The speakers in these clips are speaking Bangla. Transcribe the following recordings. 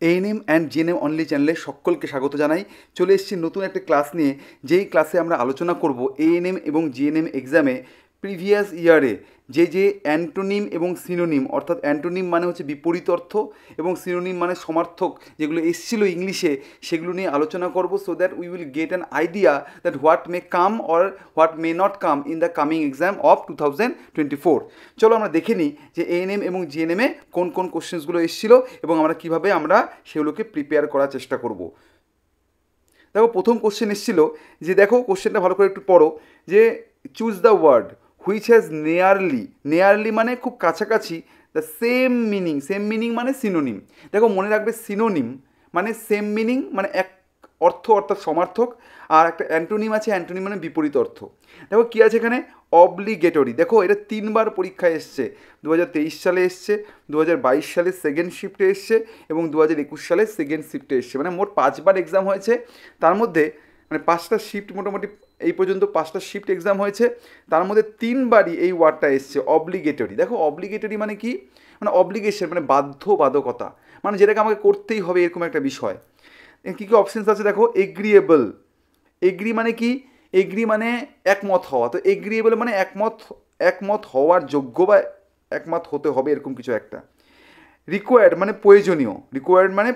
এএনএম অ্যান্ড জিএনএম অনলি চ্যানেলে সকলকে স্বাগত জানাই। চলে এসেছি নতুন একটা ক্লাস নিয়ে, যেই ক্লাসে আমরা আলোচনা করব এএনএম এবং জিএনএম এক্সামে প্রিভিয়াস ইয়ারে যে অ্যান্টোনিম এবং সিনোনিম, অর্থাৎ অ্যান্টোনিম মানে হচ্ছে বিপরীত অর্থ এবং সিনোনিম মানে সমার্থক, যেগুলো এসেছিলো ইংলিশে, সেগুলো নিয়ে আলোচনা করব, so that we will get an idea that what may come or what may not come in the coming exam of 2024। চলো আমরা দেখে নিই যে এএনএম এবং জিএনএমে কোন কোন কোশ্চেন্সগুলো এসেছিলো এবং আমরা কীভাবে আমরা সেগুলোকে প্রিপেয়ার করার চেষ্টা করব। দেখো প্রথম কোশ্চেন এসেছিলো যে, দেখো কোশ্চেনটা ভালো করে একটু পড়ো, যে choose the word which has nearly মানে খুব কাছাকাছি, দ্য সেম মিনিং মানে সিনোনিম। দেখো মনে রাখবে, সিনোনিম মানে সেম মিনিং মানে এক অর্থ অর্থাৎ সমার্থক, আর একটা অ্যান্টোনিম আছে, অ্যান্টোনিম মানে বিপরীত অর্থ। দেখো কী আছে এখানে, অব্লিগেটরি। দেখো এটা 3বার পরীক্ষায় এসছে, 2023 সালে এসছে, 2022 সালে সেকেন্ড শিফটে এসছে এবং 2021 সালে সেকেন্ড শিফটে এসছে, মানে মোট 5বার এক্সাম হয়েছে। তার মধ্যে মানে 5টা শিফট, মোটামুটি এই পর্যন্ত 5টা শিফট এক্সাম হয়েছে, তার মধ্যে 3বারই এই ওয়ার্ডটা এসছে, অব্লিগেটরি। দেখো অব্লিগেটরি মানে কি, মানে অব্লিগেশন মানে বাধ্যবাধকতা, মানে যেটাকে আমাকে করতেই হবে এরকম একটা বিষয়। কী কী অপশানস আছে দেখো, এগ্রিয়েবল। এগ্রি মানে কি, এগ্রি মানে একমত হওয়া, তো এগ্রিয়েবল মানে একমত হওয়ার যোগ্য বা একমত হতে হবে এরকম কিছু একটা। রিকোয়ার্ড মানে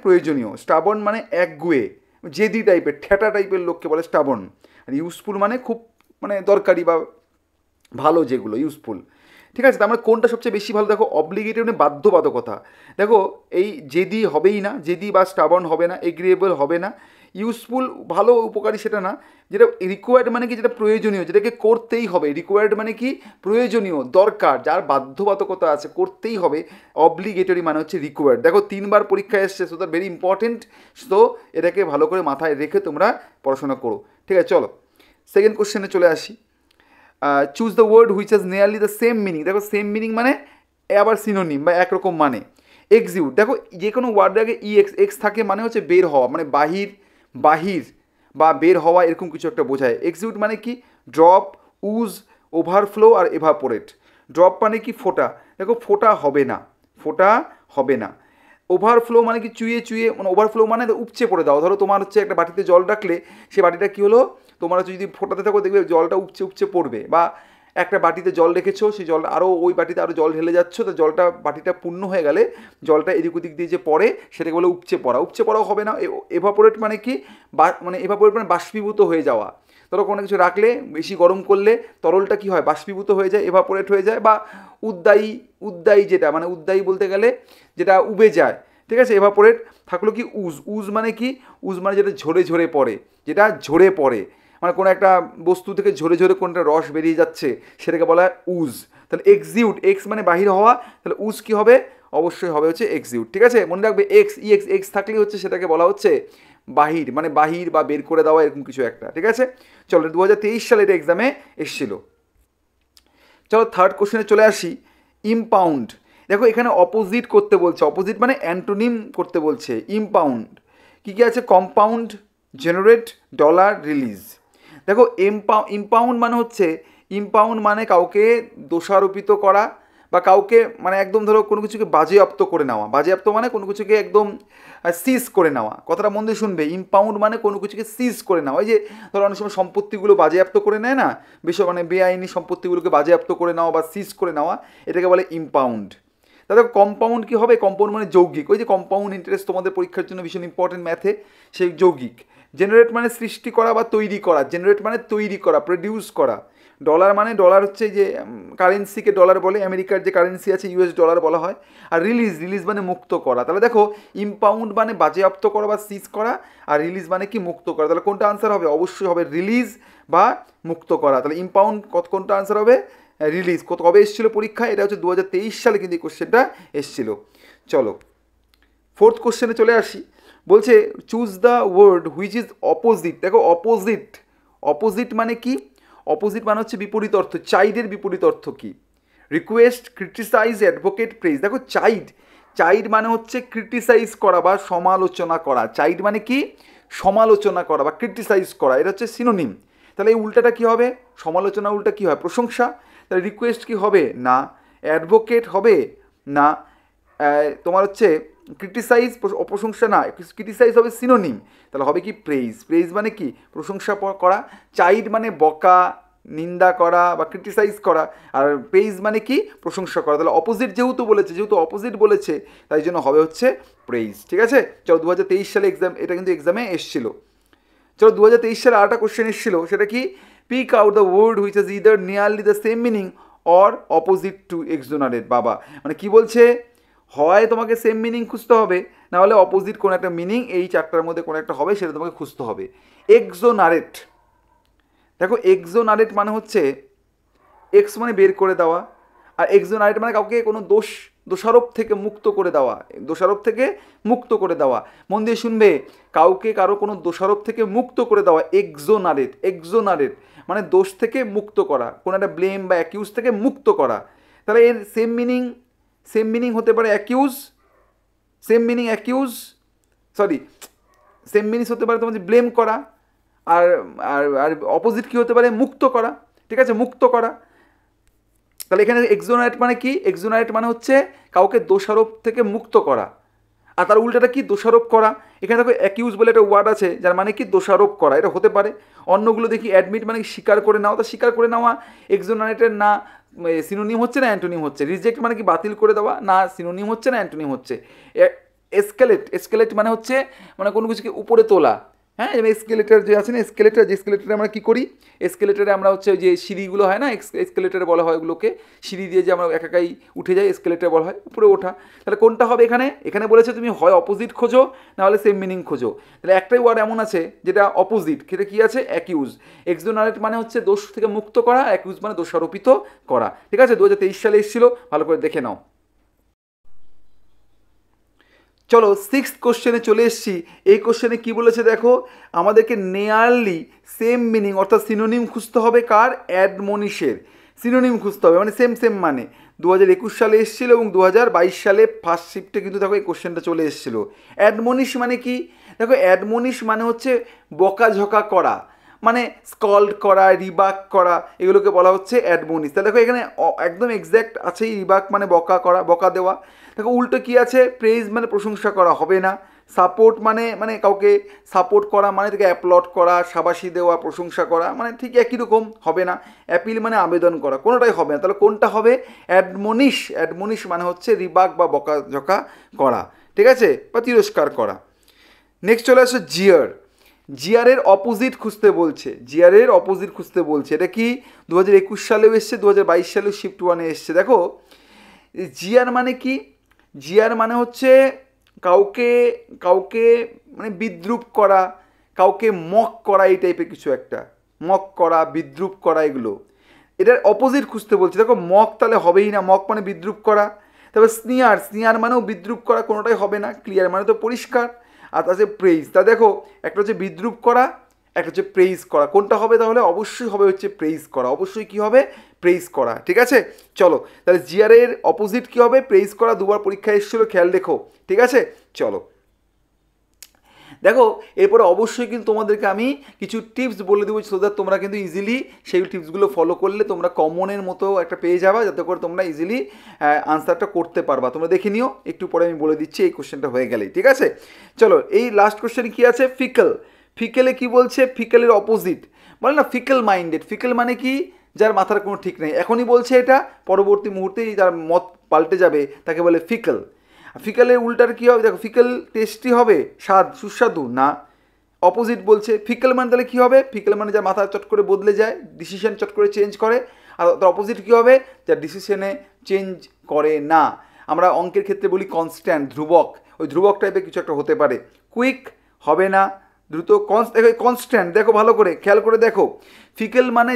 প্রয়োজনীয়। স্টাবন মানে একগুয়ে, জেদি টাইপের, ঠেটা টাইপের লোককে বলে স্টাবন। আর ইউজফুল মানে খুব মানে দরকারি বা ভালো, যেগুলো ইউজফুল। ঠিক আছে, তার মানে কোনটা সবচেয়ে বেশি ভালো, দেখো অব্লিগেটরি মানে বাধ্যবাধকতা। দেখো এই জেদি হবেই না, জেদি বা স্টাবন হবে না, এগ্রিয়েবল হবে না। ইউজফুল ভালো উপকারী সেটা না। যেটা রিকোয়ার্ড মানে কি, যেটা প্রয়োজনীয়, যেটাকে করতেই হবে। রিকোয়ার্ড মানে কি, প্রয়োজনীয়, দরকার, যার বাধ্যবাধকতা আছে, করতেই হবে। অব্লিগেটরি মানে হচ্ছে রিকোয়ার্ড। দেখো 3বার পরীক্ষায় এসছে, সো দ্যাট ভেরি ইম্পর্টেন্ট। তো এটাকে ভালো করে মাথায় রেখে তোমরা পড়াশোনা করো। ঠিক আছে, চলো সেকেন্ড কোশ্চেনে চলে আসি। Choose the word which has nearly the same meaning. দেখো সেম মিনিং মানে আবার সিনোনিম বা একরকম মানে। এক্সিউট, দেখো যে কোনো ওয়ার্ডের আগে এক্স থাকে মানে হচ্ছে বের হওয়া, মানে বাহির বা বের হওয়া এরকম কিছু একটা বোঝায়। এক্সিউট মানে কি, ড্রপ, উজ, ওভারফ্লো আর এভাপোরেট। ড্রপ মানে কি, ফোটা। দেখো ফোটা হবে না। ওভারফ্লো মানে কি, চুইয়ে মানে ওভারফ্লো মানে উপচে পড়ে দাও। ধরো তোমার হচ্ছে একটা বাটিতে জল রাখলে, সে বাটিটা কী হলো, তোমার হচ্ছে যদি ফোটাতে থাকো দেখবে জলটা উপচে পড়বে। বা একটা বাটিতে জল রেখেছো, সেই জল আরও ওই বাটিতে আরও জল ঢেলে যাচ্ছ, তো জলটা বাটিটা পূর্ণ হয়ে গেলে জলটা এদিক ওদিক দিয়ে যে পড়ে সেটাকে বলে উপচে পড়াও হবে না। এভাপোরেট মানে কি, এভাপোরেট মানে বাষ্পীভূত হয়ে যাওয়া। ধরো কোনো কিছু রাখলে বেশি গরম করলে তরলটা কি হয়, বাষ্পীভূত হয়ে যায়, এভাপোরেট হয়ে যায়। বা উদ্দায়ী যেটা, মানে উদ্দায়ী বলতে গেলে যেটা উবে যায়। ঠিক আছে, এভাপোরেট। থাকলো কি, উজ মানে কি, উজ মানে যেটা ঝরে পড়ে, মানে কোনো একটা বস্তু থেকে ঝরে কোনটা রস বেরিয়ে যাচ্ছে, সেটাকে বলা হয় উজ। তাহলে এক্সিউট, এক্স মানে বাহির হওয়া, তাহলে উজ কি হবে, অবশ্যই হবে হচ্ছে এক্সিউট। ঠিক আছে, মনে রাখবে এক্স থাকলেই হচ্ছে সেটাকে বলা হচ্ছে বাহির, মানে বাহির বা বের করে দেওয়া এরকম কিছু একটা। ঠিক আছে, চলো 2023 সালে এটা এক্সামে এসেছিল। চলো থার্ড কোশ্চেনে চলে আসি। ইম্পাউন্ড, দেখো এখানে অপোজিট করতে বলছে, অপোজিট মানে অ্যান্টোনিম করতে বলছে। ইম্পাউন্ড কী কী আছে, কম্পাউন্ড, জেনারেট, ডলার, রিলিজ। দেখো ইম্পাউন্ড মানে কাউকে দোষারোপিত করা বা কাউকে মানে একদম ধরো কোনো কিছুকে বাজেয়াপ্ত করে নেওয়া। বাজেয়াপ্ত মানে কোনো কিছুকে একদম সিজ করে নেওয়া। কথাটা মন দিয়ে শুনবে, ইম্পাউন্ড মানে কোনো কিছুকে সিজ করে নেওয়া। এই যে ধরো অনেক সময় সম্পত্তিগুলো বাজেয়াপ্ত করে নেয় না, মানে বেআইনি সম্পত্তিগুলোকে বাজেয়াপ্ত করে নেওয়া বা সিজ করে নেওয়া, এটাকে বলে ইম্পাউন্ড। তাহলে কম্পাউন্ড কী হবে, কম্পাউন্ড মানে যৌগিক। ওই যে কম্পাউন্ড ইন্টারেস্ট তোমাদের পরীক্ষার জন্য ভীষণ ইম্পর্টেন্ট ম্যাথে, সেই যৌগিক। জেনারেট মানে সৃষ্টি করা বা তৈরি করা, জেনারেট মানে তৈরি করা, প্রডিউস করা। ডলার মানে, ডলার হচ্ছে যে কারেন্সিকে ডলার বলে, আমেরিকার যে কারেন্সি আছে ইউএস ডলার বলা হয়। আর রিলিজ মানে মুক্ত করা। তাহলে দেখো ইম্পাউন্ড মানে বাজেয়াপ্ত করা বা সিজ করা, আর রিলিজ মানে কি, মুক্ত করা। তাহলে কোনটা আনসার হবে, অবশ্যই হবে রিলিজ বা মুক্ত করা। তাহলে ইম্পাউন্ড কোনটা আনসার হবে, রিলিজ। কবে এসেছিলো পরীক্ষা, এটা হচ্ছে 2023 সালে কিন্তু এই কোশ্চেনটা এসেছিলো। চলো ফোর্থ কোশ্চেনে চলে আসি। বলছে choose the word which is opposite. দেখো অপোজিট মানে কি, অপোজিট মানে হচ্ছে বিপরীত অর্থ। চাইডের বিপরীত অর্থ কি, রিকোয়েস্ট, ক্রিটিসাইজ, অ্যাডভোকেট, প্রেজ। দেখো চাইড মানে হচ্ছে ক্রিটিসাইজ করা বা সমালোচনা করা। চাইড মানে কি, সমালোচনা করা বা ক্রিটিসাইজ করা, এটা হচ্ছে সিনোনিম। তাহলে এই উল্টাটা কি হবে, সমালোচনা উল্টা কি হয়, প্রশংসা। তাহলে রিকোয়েস্ট কি হবে, না। অ্যাডভোকেট হবে না। তোমার হচ্ছে ক্রিটিসাইজ অপ্রশংসা না, ক্রিটিসাইজ হবে সিনোনিম, তাহলে হবে কি প্রেইজ। প্রেইজ মানে কি প্রশংসা করা, চাইড মানে বকা নিন্দা করা বা ক্রিটিসাইজ করা, আর প্রেইজ মানে কি প্রশংসা করা। তাহলে অপোজিট যেহেতু অপোজিট বলেছে তাই জন্য হবে হচ্ছে প্রেইজ। ঠিক আছে, চলো 2023 সালে এক্সাম, এটা কিন্তু এক্সামে এসেছিল। চলো 2023 সালে আরেকটা কোশ্চেন এসেছিল, সেটা কি pick out the word which is either nearly the same meaning or opposite to exonerate. বাবা মানে কি বলছে, হয় তোমাকে সেম মিনিং খুঁজতে হবে, না হলে অপোজিট কোনো একটা মিনিং এই চারটার মধ্যে কোনো একটা হবে, সেটা তোমাকে খুঁজতে হবে। এক্সোনারেট, দেখো এক্সোনারেট মানে হচ্ছে এক্স মানে বের করে দেওয়া, আর এক্সোনারেট মানে কাউকে কোনো দোষারোপ থেকে মুক্ত করে দেওয়া, দোষারোপ থেকে মুক্ত করে দেওয়া। মন দিয়ে শুনবে, কাউকে কারো কোনো দোষারোপ থেকে মুক্ত করে দেওয়া এক্সোনারেট। এক্সোনারেট মানে দোষ থেকে মুক্ত করা, কোনো একটা ব্লেম বা অ্যাকিউজ থেকে মুক্ত করা। তাহলে এর সেম মিনিং হতে পারে অ্যাকিউজ, সেম মিনিং হতে পারে তোমার যে ব্লেম করা, আর আর অপোজিট কী হতে পারে মুক্ত করা। ঠিক আছে, মুক্ত করা। তাহলে এখানে এক্সোনারেট মানে কি, এক্সোনারেট মানে হচ্ছে কাউকে দোষারোপ থেকে মুক্ত করা, আর তার উল্টাটা কি দোষারোপ করা। এখানে দেখো অ্যাকিউজ বলে একটা ওয়ার্ড আছে যার মানে কি দোষারোপ করা, এটা হতে পারে। অন্যগুলো দেখি অ্যাডমিট মানে স্বীকার করে নেওয়া, তা স্বীকার করে নেওয়া এক্সোনারেটের না সিনোনিম হচ্ছে না অ্যান্টোনিম হচ্ছে। রিজেক্ট মানে কি বাতিল করে দেওয়া, না সিনোনিম হচ্ছে না অ্যান্টোনিম হচ্ছে। এসকেলেট মানে হচ্ছে মানে কোনো কিছুকে উপরে তোলা। হ্যাঁ, এবার এসকেলেটার যে আছে না, এসকেলেটারে আমরা কী করি, এসকেলেটারে আমরা হচ্ছে যে সিঁড়িগুলো হয় না, এসকেলেটারে বলা হয় ওগুলোকে, সিঁড়ি দিয়ে যে আমরা একাই উঠে যাই এসকেলেটার বলা হয়, উপরে ওঠা। তাহলে কোনটা হবে এখানে বলেছে তুমি হয় অপোজিট খোঁজো, না হলে সেম মিনিং খোঁজো। তাহলে একটাই ওয়ার্ড এমন আছে যেটা অপোজিট, সেটা কী আছে অ্যাকিউজ। এক্সোনারেট মানে হচ্ছে দোষ থেকে মুক্ত করা, অ্যাকিউজ মানে দোষারোপিত করা। ঠিক আছে, 2023 সালে এসেছিলো, ভালো করে দেখে নাও। চলো 6th কোশ্চেনে চলে এসেছি। এই কোশ্চেনে কি বলেছে দেখো, আমাদেরকে নিয়ারলি সেম মিনিং অর্থাৎ সিনোনিম খুঁজতে হবে কার, অ্যাডমনিশের সিনোনিম খুঁজতে হবে, মানে সেম মানে 2021 সালে এসেছিলো এবং 2022 সালে ফার্স্ট শিফটে কিন্তু দেখো এই কোশ্চেনটা চলে এসেছিলো। অ্যাডমনিশ মানে কি, দেখো অ্যাডমনিশ মানে হচ্ছে বকাঝকা করা, মানে স্কল্ড করা, রিবাক করা, এগুলোকে বলা হচ্ছে অ্যাডমনিশ। তাহলে দেখো এখানে একদম এক্স্যাক্ট আছেই, রিবাক মানে বকা করা, বকা দেওয়া। দেখো উল্টো কী আছে, প্রেইজ মানে প্রশংসা করা, হবে না। সাপোর্ট মানে কাউকে সাপোর্ট করা মানে তাকে অ্যাপ্লট করা, শাবাশি দেওয়া, প্রশংসা করা, মানে ঠিক একই রকম, হবে না। অ্যাপিল মানে আবেদন করা, কোনোটাই হবে না। তাহলে কোনটা হবে, অ্যাডমনিশ মানে হচ্ছে রিবাক বা বকাঝকা করা, ঠিক আছে, বা তিরস্কার করা। নেক্সট চলে আসে জিয়ারের অপোজিট খুঁজতে বলছে। এটা কি 2021 সালেও এসছে, 2022 সালেও শিফট 1-এ এসছে। দেখো জিয়ার মানে কি, জিয়ার মানে হচ্ছে কাউকে মানে বিদ্রুপ করা, কাউকে মক করা, এই টাইপের কিছু একটা, মক করা, বিদ্রুপ করা, এগুলো। এটার অপোজিট খুঁজতে বলছে। দেখো মক তাহলে হবেই না, মক মানে বিদ্রুপ করা। তারপর স্নিয়ার মানেও বিদ্রুপ করা, কোনোটাই হবে না। ক্লিয়ার মানে তো পরিষ্কার। আর আছে প্রেইজ, তা দেখো একটা হচ্ছে বিদ্রুপ করা, একটা হচ্ছে প্রেইজ করা, কোনটা হবে তাহলে, অবশ্যই হবে হচ্ছে প্রেইজ করা, অবশ্যই কি হবে প্রেইজ করা। ঠিক আছে, চলো তাহলে জিয়ারের অপোজিট কি হবে, প্রেইজ করা। দুবার পরীক্ষা এসেছিলো, খেয়াল রেখো। ঠিক আছে, চলো দেখো এরপরে অবশ্যই কিন্তু তোমাদেরকে আমি কিছু টিপস বলে দেবো, সো দ্যাট তোমরা কিন্তু ইজিলি সেই টিপসগুলো ফলো করলে তোমরা কমনের মতো একটা পেয়ে যাবা, যাতে করে তোমরা ইজিলি আনসারটা করতে পারবা। তোমরা দেখে নিও, একটু পরে আমি বলে দিচ্ছি এই কোশ্চেনটা হয়ে গেলেই। ঠিক আছে, চলো এই লাস্ট কোশ্চেন কি আছে, ফিকেলে কি বলছে, ফিকেলের অপোজিট বলে না ফিকেল মাইন্ডেড। ফিকেল মানে কি, যার মাথার কোনো ঠিক নেই, এখনই বলছে এটা, পরবর্তী মুহূর্তেই যার মত পাল্টে যাবে তাকে বলে ফিকেল। ফিকেলের উল্টার কী হবে, দেখো ফিকেল টেস্টি হবে, সুস্বাদু না, অপোজিট বলছে। ফিকেল মানে তাহলে কী হবে, ফিকেল মানে যার মাথা চট করে বদলে যায়, ডিসিশন চট করে চেঞ্জ করে। আর তার অপোজিট কী হবে, যার ডিসিশনে চেঞ্জ করে না। আমরা অঙ্কের ক্ষেত্রে বলি কনস্ট্যান্ট, ধ্রুবক, ওই ধ্রুবক টাইপের কিছু একটা হতে পারে। কুইক হবে না, দ্রুত। কনস্ট্যান্ট, দেখো ভালো করে খেয়াল করে দেখো, ফিকেল মানে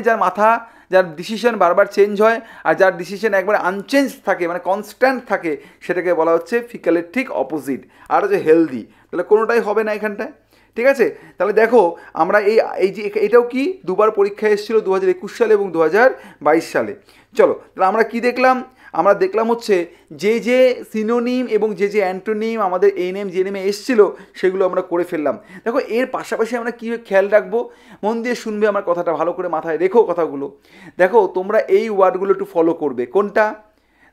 যার ডিসিশন বারবার চেঞ্জ হয়, আর যার ডিসিশন একবার আনচেঞ্জ থাকে মানে কনস্ট্যান্ট থাকে, সেটাকে বলা হচ্ছে ফিকেলের ঠিক অপোজিট। আর হচ্ছে হেলদি, তাহলে কোনোটাই হবে না এখানটায়। ঠিক আছে, তাহলে দেখো আমরা এই যে এটাও কি দুবার পরীক্ষা এসেছিলো, 2021 সালে এবং 2022 সালে। চলো তাহলে আমরা কি দেখলাম, আমরা দেখলাম হচ্ছে যে সিনোনিম এবং যে অ্যান্টোনিম আমাদের এএনএম জিএনএমে এসেছিলো সেগুলো আমরা করে ফেললাম। দেখো এর পাশাপাশি আমরা কী খেয়াল রাখবো, মন দিয়ে শুনবে আমার কথাটা, ভালো করে মাথায় রেখো কথাগুলো। দেখো তোমরা এই ওয়ার্ডগুলো একটু ফলো করবে, কোনটা,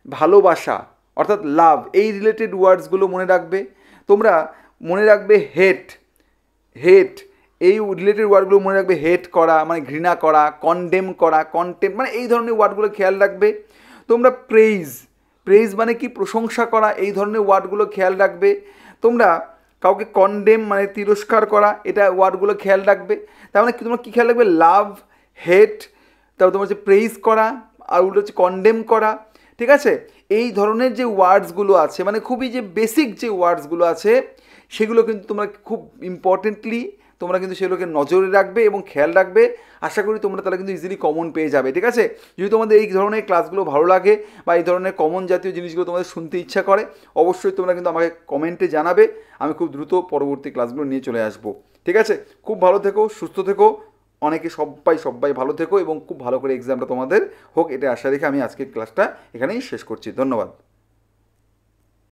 ভালোবাসা, অর্থাৎ লাভ, এই রিলেটেড ওয়ার্ডসগুলো মনে রাখবে। তোমরা মনে রাখবে হেট, হেট এই রিলেটেড ওয়ার্ডগুলো মনে রাখবে। হেট করা মানে ঘৃণা করা, কন্ডেম করা, কন্টেম্প মানে এই ধরনের ওয়ার্ডগুলো খেয়াল রাখবে। তোমরা প্রেইজ, প্রেইজ মানে কি প্রশংসা করা, এই ধরনের ওয়ার্ডগুলো খেয়াল রাখবে। তোমরা কাউকে কন্ডেম মানে তিরস্কার করা, এটা ওয়ার্ডগুলো খেয়াল রাখবে। তার মানে তোমরা কী খেয়াল রাখবে, লাভ, হেট, তারপর তোমার হচ্ছে প্রেইজ করা, আর ওটা হচ্ছে কন্ডেম করা, ঠিক আছে। এই ধরনের যে ওয়ার্ডসগুলো আছে মানে খুবই যে বেসিক যে ওয়ার্ডসগুলো আছে সেগুলো কিন্তু তোমরা খুব ইম্পর্টেন্টলি তোমরা কিন্তু সেগুলোকে নজরে রাখবে এবং খেয়াল রাখবে। আশা করি তোমরা তাহলে কিন্তু ইজিলি কমন পেয়ে যাবে, ঠিক আছে। যদি তোমাদের এই ধরনের ক্লাসগুলো ভালো লাগে বা এই ধরনের কমন জাতীয় জিনিসগুলো তোমাদের শুনতে ইচ্ছা করে, অবশ্যই তোমরা কিন্তু আমাকে কমেন্টে জানাবে। আমি খুব দ্রুত পরবর্তী ক্লাসগুলো নিয়ে চলে আসবো, ঠিক আছে। খুব ভালো থেকো, সুস্থ থেকো, অনেকে সবাই ভালো থেকো এবং খুব ভালো করে এক্সামটা তোমাদের হোক, এটা আশা রেখে আমি আজকের ক্লাসটা এখানেই শেষ করছি। ধন্যবাদ।